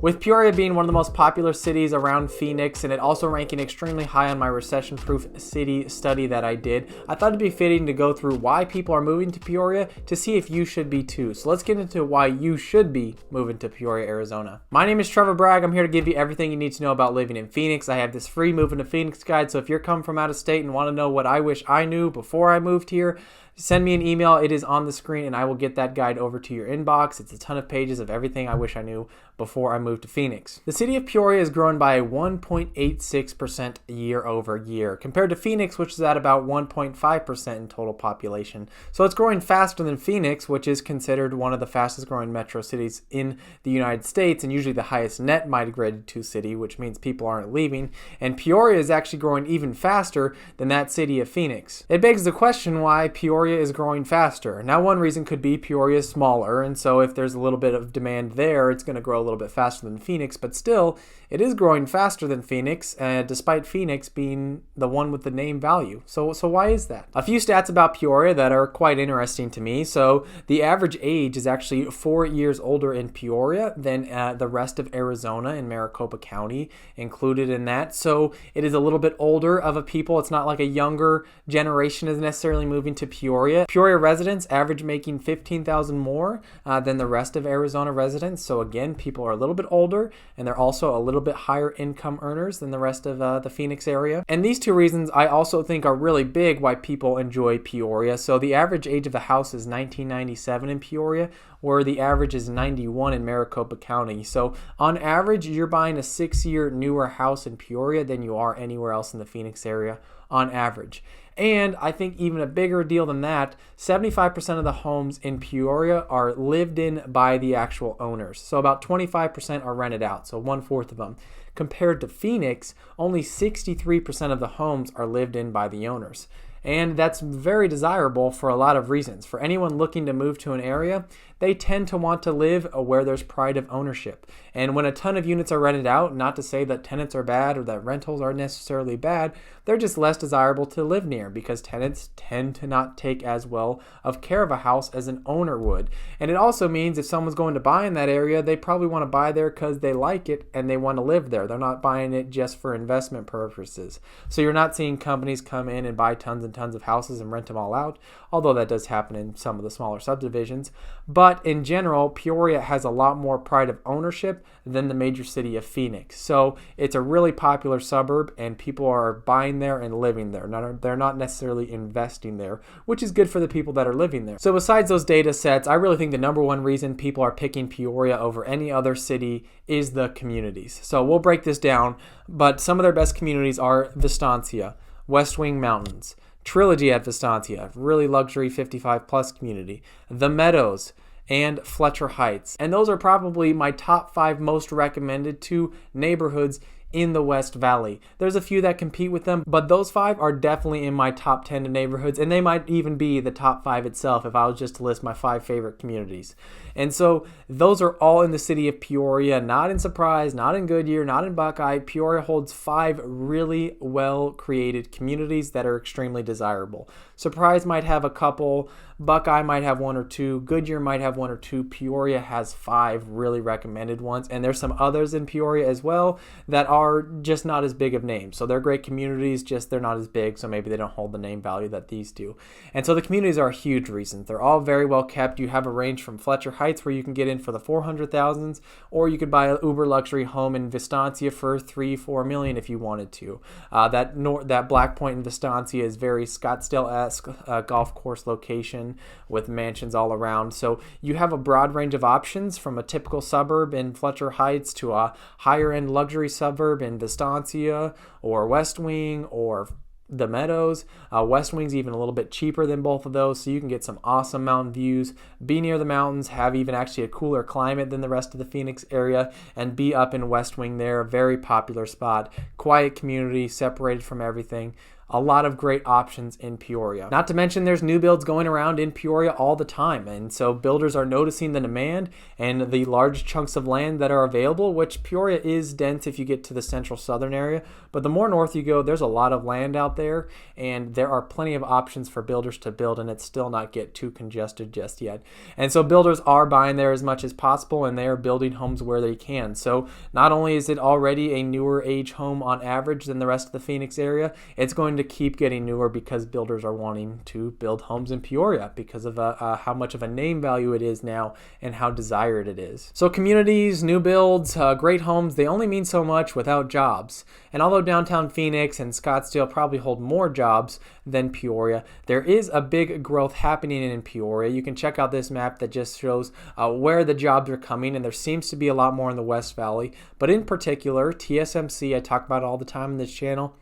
With Peoria being one of the most popular cities around Phoenix and it also ranking extremely high on my recession-proof city study that I did, I thought it'd be fitting to go through why people are moving to Peoria to see if you should be too. So let's get into why you should be moving to Peoria, Arizona. My name is Trevor Bragg. I'm here to give you everything you need to know about living in Phoenix. I have this free Moving to Phoenix guide, so if you're coming from out of state and want to know what I wish I knew before I moved here, send me an email. It is on the screen and I will get that guide over to your inbox. It's a ton of pages of everything I wish I knew before I moved to Phoenix. The city of Peoria is growing by 1.86% year over year, compared to Phoenix, which is at about 1.5% in total population. So it's growing faster than Phoenix, which is considered one of the fastest growing metro cities in the United States and usually the highest net migrated to city, which means people aren't leaving. And Peoria is actually growing even faster than that city of Phoenix. It begs the question why Peoria is growing faster. Now, one reason could be Peoria is smaller, and so if there's a little bit of demand there, it's going to grow a little bit faster than Phoenix, but still, it is growing faster than Phoenix, despite Phoenix being the one with the name value. So why is that? A few stats about Peoria that are quite interesting to me. So the average age is actually 4 years older in Peoria than the rest of Arizona and Maricopa County included in that. So it is a little bit older of a people. It's not like a younger generation is necessarily moving to Peoria. Peoria residents average making $15,000 more than the rest of Arizona residents. So again, people are a little bit older and they're also a little bit higher income earners than the rest of the Phoenix area. And these two reasons I also think are really big why people enjoy Peoria. So the average age of the house is 1997 in Peoria, where the average is 91 in Maricopa County. So on average, you're buying a 6-year newer house in Peoria than you are anywhere else in the Phoenix area on average. And I think even a bigger deal than that, 75% of the homes in Peoria are lived in by the actual owners. So about 25% are rented out, so 1/4 of them. Compared to Phoenix, only 63% of the homes are lived in by the owners. And that's very desirable for a lot of reasons. For anyone looking to move to an area, they tend to want to live where there's pride of ownership. And when a ton of units are rented out, not to say that tenants are bad or that rentals are necessarily bad, they're just less desirable to live near because tenants tend to not take as well of care of a house as an owner would. And it also means if someone's going to buy in that area, they probably want to buy there because they like it and they want to live there. They're not buying it just for investment purposes. So you're not seeing companies come in and buy tons and tons of houses and rent them all out, although that does happen in some of the smaller subdivisions. But in general, Peoria has a lot more pride of ownership than the major city of Phoenix. So it's a really popular suburb and people are buying there and living there. They're not necessarily investing there, which is good for the people that are living there. So besides those data sets, I really think the number one reason people are picking Peoria over any other city is the communities. So we'll break this down, but some of their best communities are Vistancia, West Wing Mountains, Trilogy at Vistancia, really luxury 55 plus community, The Meadows, and Fletcher Heights. And those are probably my top 5 most recommended to neighborhoods in the West Valley. There's a few that compete with them, but those 5 are definitely in my top 10 neighborhoods, and they might even be the top 5 itself if I was just to list my 5 favorite communities. And so those are all in the city of Peoria, not in Surprise, not in Goodyear, not in Buckeye. Peoria holds 5 really well-created communities that are extremely desirable. Surprise might have a couple, Buckeye might have 1 or 2, Goodyear might have 1 or 2, Peoria has 5 really recommended ones, and there's some others in Peoria as well that are just not as big of names. So they're great communities, just they're not as big, so maybe they don't hold the name value that these do. And so the communities are a huge reason. They're all very well kept. You have a range from Fletcher Heights where you can get in for the 400,000s, or you could buy an uber luxury home in Vistancia for $3-4 million if you wanted to. That Black Point in Vistancia is very Scottsdale-esque golf course location with mansions all around. So you have a broad range of options from a typical suburb in Fletcher Heights to a higher end luxury suburb in Vistancia or West Wing or The Meadows. West Wing's even a little bit cheaper than both of those, so you can get some awesome mountain views, be near the mountains, have even actually a cooler climate than the rest of the Phoenix area, and be up in West Wing there, a very popular spot, quiet community, separated from everything. a lot of great options in Peoria. Not to mention there's new builds going around in Peoria all the time, and so builders are noticing the demand and the large chunks of land that are available, which Peoria is dense if you get to the central southern area, but the more north you go, there's a lot of land out there, and there are plenty of options for builders to build, and it's still not get too congested just yet. And so builders are buying there as much as possible, and they are building homes where they can. So not only is it already a newer age home on average than the rest of the Phoenix area, it's going to keep getting newer because builders are wanting to build homes in Peoria because of how much of a name value it is now and how desired it is. So communities, new builds, great homes, they only mean so much without jobs. And although downtown Phoenix and Scottsdale probably hold more jobs than Peoria, there is a big growth happening in Peoria. You can check out this map that just shows where the jobs are coming, and there seems to be a lot more in the West Valley. But in particular, TSMC, I talk about it all the time on this channel,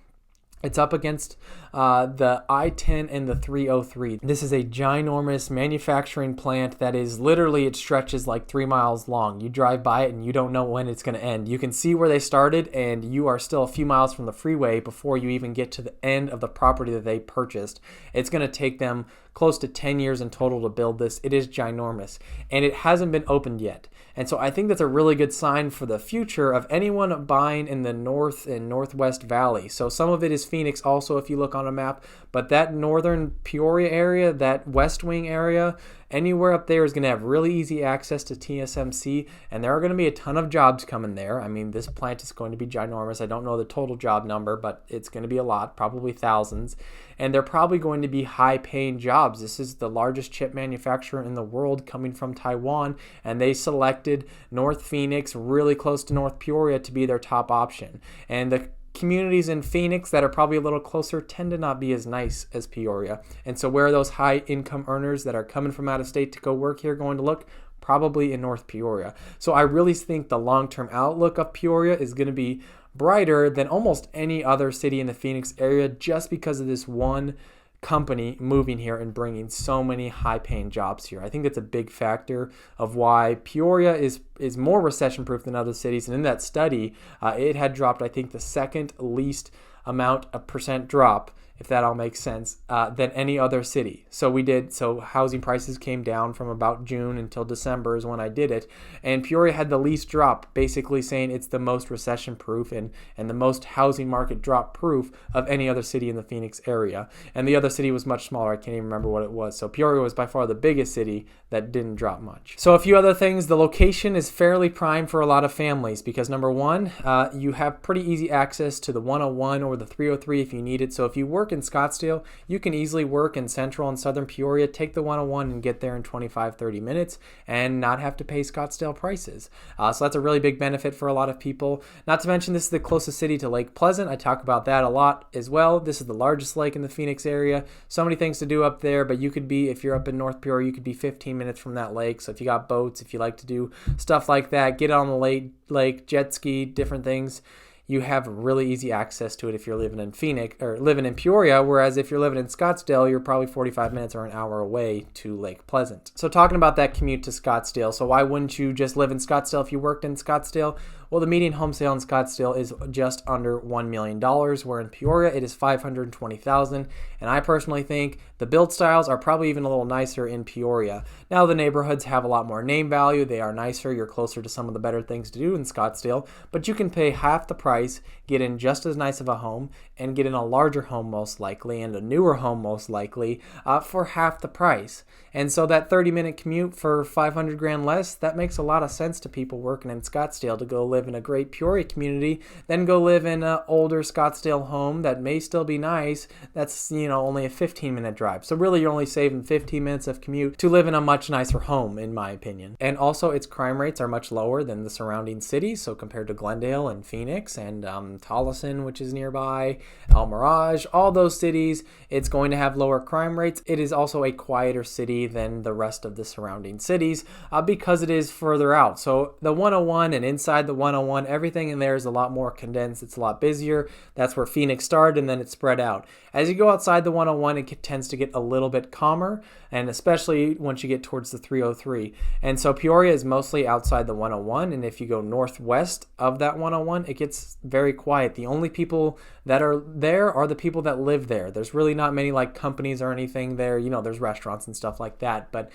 it's up against the I-10 and the 303. This is a ginormous manufacturing plant that is literally, it stretches like 3 miles long. You drive by it and you don't know when it's going to end. You can see where they started, and you are still a few miles from the freeway before you even get to the end of the property that they purchased. It's going to take them close to 10 years in total to build this. It is ginormous, and it hasn't been opened yet. And so I think that's a really good sign for the future of anyone buying in the North and Northwest Valley. So some of it is Phoenix also, if you look on a map, but that northern Peoria area, that West Wing area, anywhere up there is going to have really easy access to TSMC, and there are going to be a ton of jobs coming there. I mean, this plant is going to be ginormous. I don't know the total job number, but it's going to be a lot, probably thousands, and they're probably going to be high-paying jobs. This is the largest chip manufacturer in the world coming from Taiwan, and they selected North Phoenix, really close to North Peoria, to be their top option. And the communities in Phoenix that are probably a little closer tend to not be as nice as Peoria. And so where are those high income earners that are coming from out of state to go work here going to look? Probably in North Peoria. So I really think the long-term outlook of Peoria is going to be brighter than almost any other city in the Phoenix area just because of this one company moving here and bringing so many high-paying jobs here. I think that's a big factor of why Peoria is more recession-proof than other cities. And in that study, it had dropped, I think, the second least amount of percent drop, if that all makes sense, than any other city. So housing prices came down from about June until December is when I did it. And Peoria had the least drop, basically saying it's the most recession-proof and the most housing market drop-proof of any other city in the Phoenix area. And the other city was much smaller. I can't even remember what it was. So Peoria was by far the biggest city that didn't drop much. So a few other things. The location is fairly prime for a lot of families because number one, you have pretty easy access to the 101 or the 303 if you need it. So if you work in Scottsdale, you can easily work in central and southern Peoria, take the 101 and get there in 25-30 minutes and not have to pay Scottsdale prices. So that's a really big benefit for a lot of people. Not to mention this is the closest city to Lake Pleasant. I talk about that a lot as well. This is the largest lake in the Phoenix area. So many things to do up there, but you could be, if you're up in North Peoria, you could be 15 minutes from that lake. So if you got boats, if you like to do stuff like that, get on the lake, jet ski, different things, you have really easy access to it if you're living in Phoenix or living in Peoria, whereas if you're living in Scottsdale, you're probably 45 minutes or an hour away to Lake Pleasant. So talking about that commute to Scottsdale, so why wouldn't you just live in Scottsdale if you worked in Scottsdale? Well, the median home sale in Scottsdale is just under $1 million, where in Peoria it is $520,000. And I personally think the build styles are probably even a little nicer in Peoria. Now the neighborhoods have a lot more name value. They are nicer. You're closer to some of the better things to do in Scottsdale, but you can pay half the price, get in just as nice of a home, and get in a larger home most likely and a newer home most likely for half the price. And so that 30-minute commute for $500,000 less, that makes a lot of sense to people working in Scottsdale to go live in a great Peoria community, then go live in an older Scottsdale home that may still be nice. That's, only a 15-minute drive. So really you're only saving 15 minutes of commute to live in a much nicer home, in my opinion. And also its crime rates are much lower than the surrounding cities. So compared to Glendale and Phoenix and Tolleson, which is nearby, El Mirage, all those cities, it's going to have lower crime rates. It is also a quieter city than the rest of the surrounding cities because it is further out. So the 101 and inside the 101, everything in there is a lot more condensed. It's a lot busier. That's where Phoenix started, and then it spread out. As you go outside the 101, it tends to get a little bit calmer, and especially once you get towards the 303. And so Peoria is mostly outside the 101, and if you go northwest of that 101, it gets It's very quiet. The only people that are there are the people that live there. There's really not many like companies or anything there. You know, there's restaurants and stuff like that, but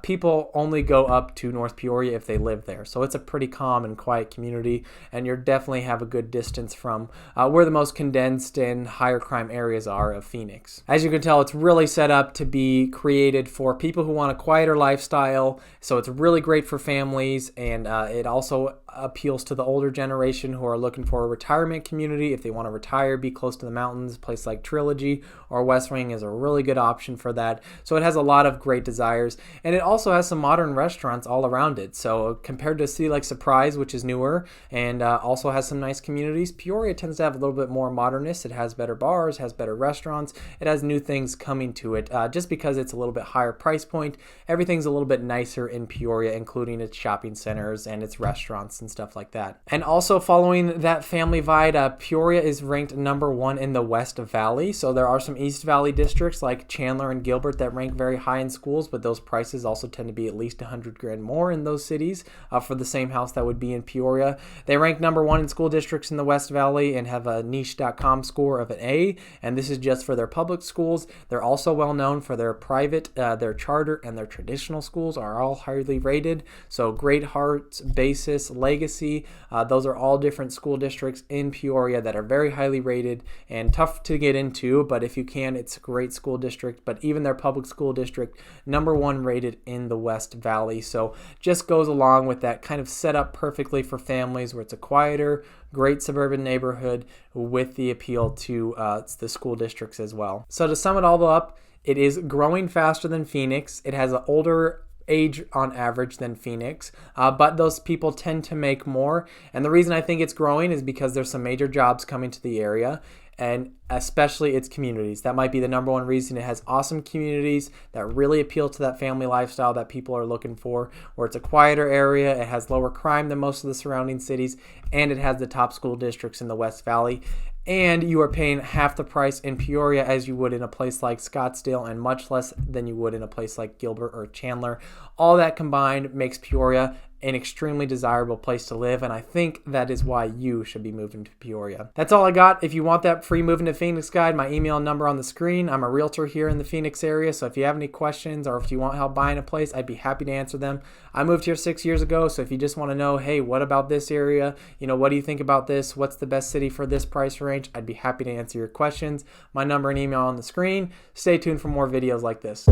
people only go up to North Peoria if they live there. So it's a pretty calm and quiet community, and you definitely have a good distance from where the most condensed and higher crime areas are of Phoenix. As you can tell, it's really set up to be created for people who want a quieter lifestyle. So it's really great for families, and it also appeals to the older generation who are looking for a retirement community. If they want to retire, be close to the mountains, a place like Trilogy or West Wing is a really good option for that. So it has a lot of great desires, and it also has some modern restaurants all around it. So compared to a city like Surprise, which is newer and also has some nice communities, Peoria tends to have a little bit more modernist. It has better bars, has better restaurants, it has new things coming to it. Just because it's a little bit higher price point, everything's a little bit nicer in Peoria, including its shopping centers and its restaurants and stuff like that. And also following that family vibe, Peoria is ranked number 1 in the West Valley. So there are some East Valley districts like Chandler and Gilbert that rank very high in schools, but those prices also tend to be at least $100,000 more in those cities for the same house that would be in Peoria. They rank number 1 in school districts in the West Valley and have a niche.com score of an A, and this is just for their public schools. They're also well known for their private, their charter, and their traditional schools are all highly rated. So Great Hearts, Basis, Legacy, those are all different school districts in Peoria that are very highly rated and tough to get into, but if you can, it's a great school district. But even their public school district, number 1 rated in the West Valley. So just goes along with that, kind of set up perfectly for families where it's a quieter, great suburban neighborhood with the appeal to the school districts as well. So to sum it all up, it is growing faster than Phoenix. It has an older age on average than Phoenix, but those people tend to make more. And the reason I think it's growing is because there's some major jobs coming to the area, and especially its communities. That might be the number 1 reason. It has awesome communities that really appeal to that family lifestyle that people are looking for, where it's a quieter area, it has lower crime than most of the surrounding cities, and it has the top school districts in the West Valley. And you are paying half the price in Peoria as you would in a place like Scottsdale, and much less than you would in a place like Gilbert or Chandler. All that combined makes Peoria an extremely desirable place to live, and I think that is why you should be moving to Peoria. That's all I got. If you want that free Moving to Phoenix guide, my email number on the screen. I'm a realtor here in the Phoenix area, so if you have any questions or if you want help buying a place, I'd be happy to answer them. I moved here 6 years ago, so if you just want to know, hey, what about this area? You know, what do you think about this? What's the best city for this price range? I'd be happy to answer your questions. My number and email on the screen. Stay tuned for more videos like this.